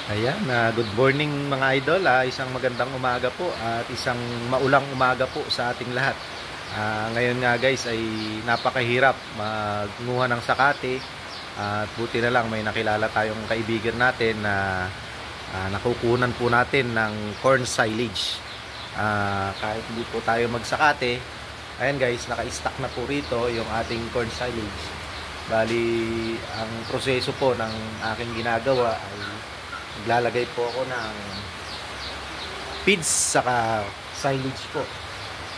Ayan, good morning mga idol. Isang magandang umaga po at isang maulang umaga po sa ating lahat. Ngayon nga guys ay napakahirap magnguha ng sakate at buti na lang may nakilala tayong kaibigan natin na nakukunan po natin ng corn silage. Kahit hindi po tayo magsakate, ayan guys, naka-stack na po rito yung ating corn silage. Bali, ang proseso po ng aking ginagawa ay naglalagay po ako ng feeds saka silage po.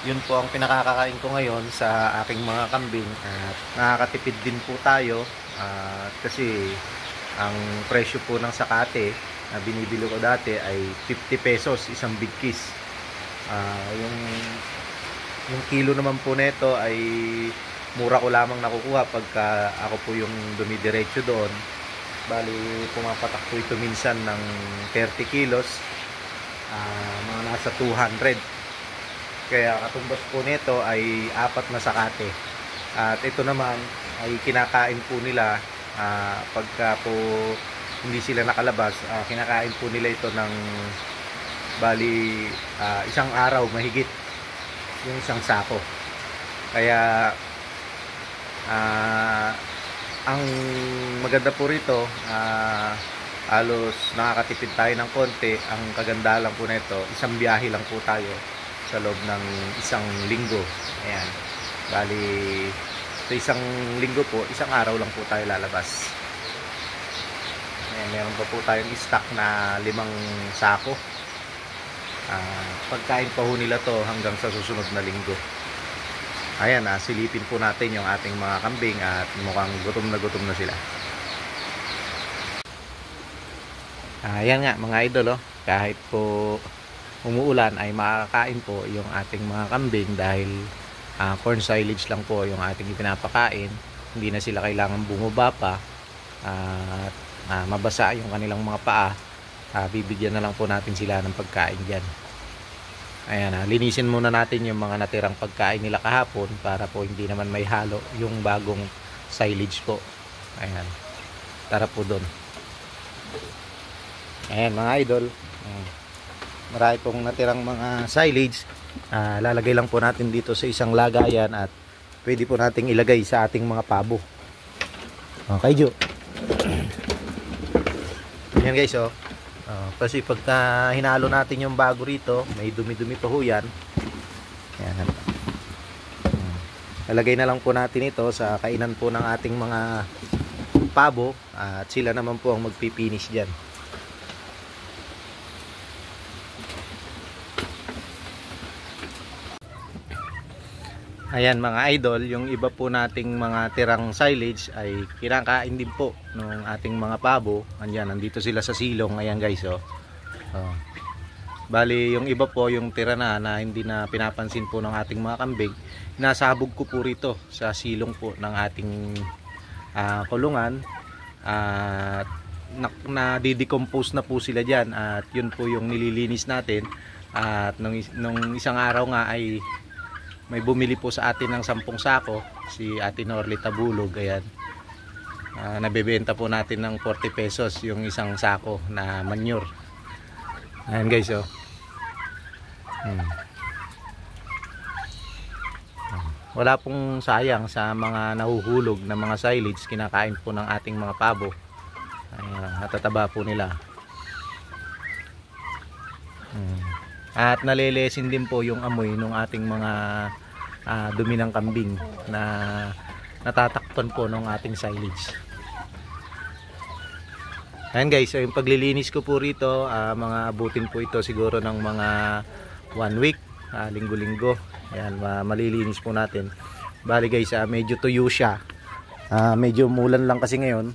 Yun po ang pinakakakain ko ngayon sa aking mga kambing at nakakatipid din po tayo kasi ang presyo po ng sakate na binibili ko dati ay 50 pesos isang big kiss. Yung kilo naman po nito ay mura ko lamang nakukuha pagka ako po yung dumidiretso doon. Bali, pumapatak po ito minsan ng 30 kilos, mga nasa 200. Kaya katumbas po nito ay 4 na sakate. At ito naman ay kinakain po nila pagka po hindi sila nakalabas. Kinakain po nila ito ng bali isang araw mahigit yung isang sako. Kaya ang maganda po rito, halos nakakatipid tayo ng konti. Ang kaganda lang po nito, isang biyahe lang po tayo sa loob ng isang linggo. Ayan, bali sa isang linggo po, isang araw lang po tayo lalabas. Ayan, meron pa po tayong stock na 5 sako. Pagkain pa ho nila to hanggang sa susunod na linggo. Ayan, silipin po natin yung ating mga kambing at mukhang gutom na sila. Ayan nga mga idol, kahit po umuulan ay makakain po yung ating mga kambing dahil corn silage lang po yung ating ipinapakain. Hindi na sila kailangan bumaba pa at mabasa yung kanilang mga paa. Bibigyan na lang po natin sila ng pagkain dyan. Ayan, linisin muna natin yung mga natirang pagkain nila kahapon para po hindi naman may halo yung bagong silage po. Ayan, tara po doon. Ayan mga idol, marami pong natirang mga silage. Lalagay lang po natin dito sa isang lagayan at pwede po nating ilagay sa ating mga pabo. Okay, Jo. Ayan guys, kasi pagka hinalo natin yung bago rito, may dumi-dumi pa ho yan. Ayan. Lalagay na lang po natin ito sa kainan po ng ating mga pabo at sila naman po ang magpipinish dyan. Ayan mga idol, yung iba po nating mga tirang silage ay kinakain din po ng ating mga pabo. Andyan, nandito sila sa silong. Ayan guys, Bali, yung iba po, yung tira na hindi na pinapansin po ng ating mga kambing, nasabog ko po rito sa silong po ng ating kulungan. At na-decompose na po sila dyan at yun po yung nililinis natin. At nung isang araw nga ay may bumili po sa atin ng 10 sako, si Ate Norly Tabulog. Ayan, nabebenta po natin ng 40 pesos yung isang sako na manure. Ayan guys, wala pong sayang sa mga nahuhulog na mga silage. Kinakain po ng ating mga pabo. Ayan, natataba po nila. At nalelesin din po yung amoy ng ating mga dumi ng kambing na natatakpan po ng ating silage. Ayan guys, so yung paglilinis ko po rito, mga abutin po ito siguro ng mga 1 week, linggo-linggo. Ayan, malilinis po natin. Bali guys, medyo tuyo siya. Medyo umulan lang kasi ngayon.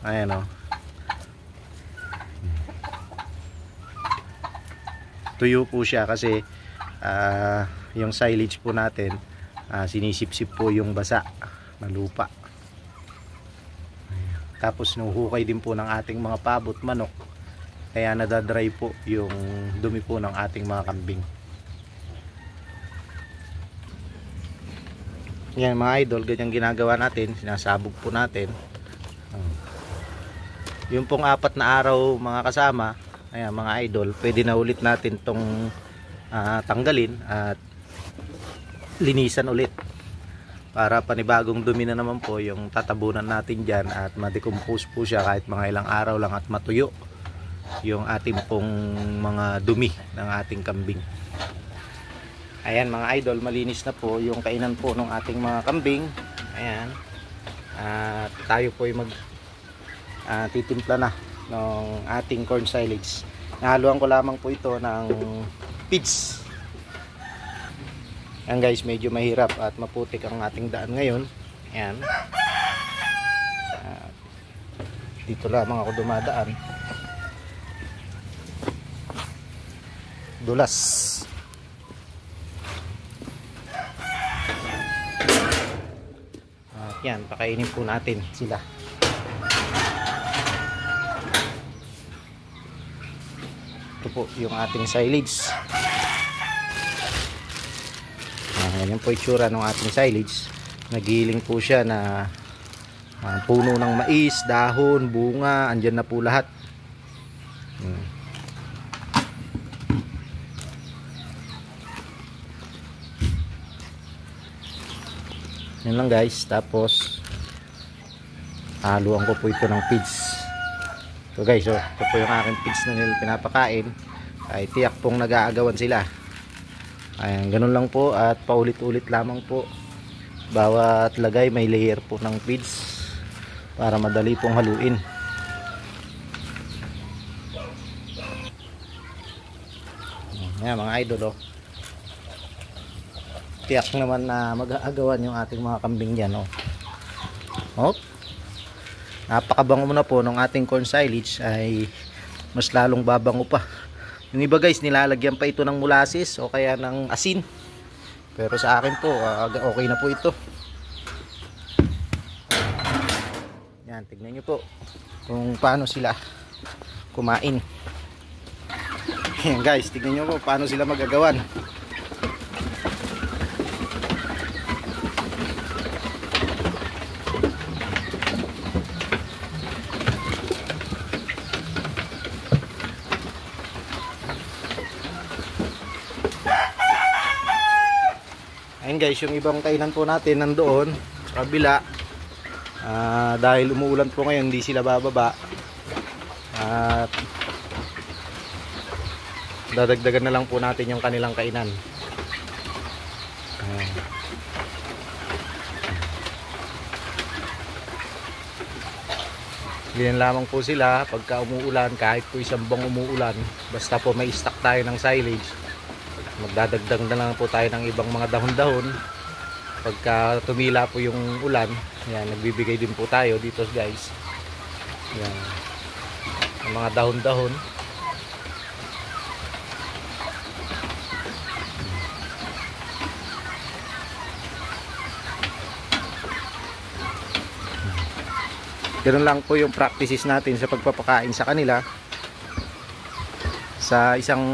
Ayan tuyo po siya kasi yung silage po natin sinisip-sip po yung basa na lupa. Tapos nuhukay din po ng ating mga pabot manok, kaya nadadry po yung dumi po ng ating mga kambing. Yan mga idol, ganyan ginagawa natin, sinasabog po natin. yung pong 4 na araw mga kasama, ayan mga idol, pwede na ulit natin tong tanggalin at linisan ulit para panibagong dumi na naman po yung tatabunan natin dyan at ma-decompose po siya kahit mga ilang araw lang at matuyo yung ating pong mga dumi ng ating kambing. Ayan mga idol, malinis na po yung kainan po ng ating mga kambing. Ayan, tayo po ay titimpla na ng ating corn silage. Nahaluan ko lamang po ito ng feeds. Ayan guys, medyo mahirap at maputik ang ating daan ngayon. Ayan, dito lamang ako dumadaan. Dulas. At yan, pakainin po natin sila. Ito po yung ating silage. Yan po itsura ng ating silage. Nagiling po siya na puno ng mais, dahon, bunga, andyan na po lahat. Yan lang guys. Tapos haluan ko po ito ng feeds. So guys, ito po yung aking feeds na nila pinapakain. Ay tiyak pong nag-aagawan sila. Ayan, ganun lang po at paulit-ulit lamang po. Bawat lagay may layer po ng feeds para madali pong haluin. Ayan mga idol, tiyak naman na mag-aagawan yung ating mga kambing dyan. Napakabango mo na po ng ating corn silage, ay mas lalong babango pa. Yung iba guys, nilalagyan pa ito ng molasses o kaya ng asin. Pero sa akin po, okay na po ito. Yan, tignan nyo po kung paano sila kumain. Yan guys, tignan nyo po paano sila magagawan. Ayun guys, yung ibang kainan po natin nandoon sa kabila. Dahil umuulan po ngayon, hindi sila bababa. At dadagdagan na lang po natin yung kanilang kainan. Ganyan lamang po sila pagka umuulan, kahit po isang buwang umuulan, basta po may stock tayo ng silage, magdadagdag na lang po tayo ng ibang mga dahon-dahon. Pagka tumila po yung ulan, yan, nagbibigay din po tayo dito guys. Yan, ang mga dahon-dahon. Ganun lang po yung practices natin sa pagpapakain sa kanila. Sa isang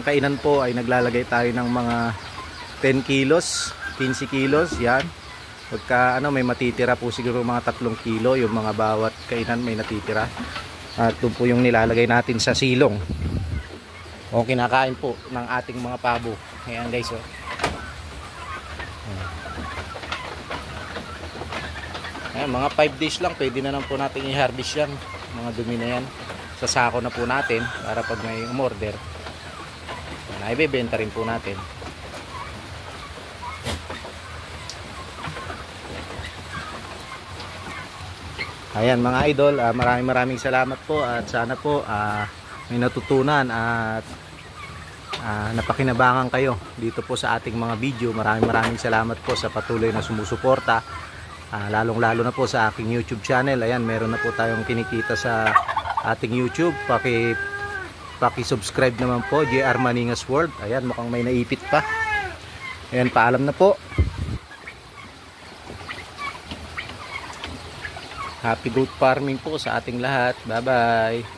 kainan po ay naglalagay tayo ng mga 10 kilos, 15 kilos, yan. Pagka may matitira po siguro mga 3 kilo, yung mga bawat kainan may natitira. At ito po yung nilalagay natin sa silong o kinakain po ng ating mga pabo. Ayan guys, Ayan, mga 5 days lang pwede na lang po natin i-harvest yan, mga dumi na yan. Sa sako na po natin para pag may umorder, ibebenta rin po natin. Ayan mga idol, maraming salamat po at sana po may natutunan at napakinabangan kayo dito po sa ating mga video. Maraming salamat po sa patuloy na sumusuporta, lalong-lalo na po sa aking YouTube channel. Ayan, meron na po tayong kinikita sa ating YouTube. Paki-subscribe naman po, JR Maningas World. Ayan, mukhang may naipit pa. Ayan, paalam na po. Happy goat farming po sa ating lahat. Bye bye.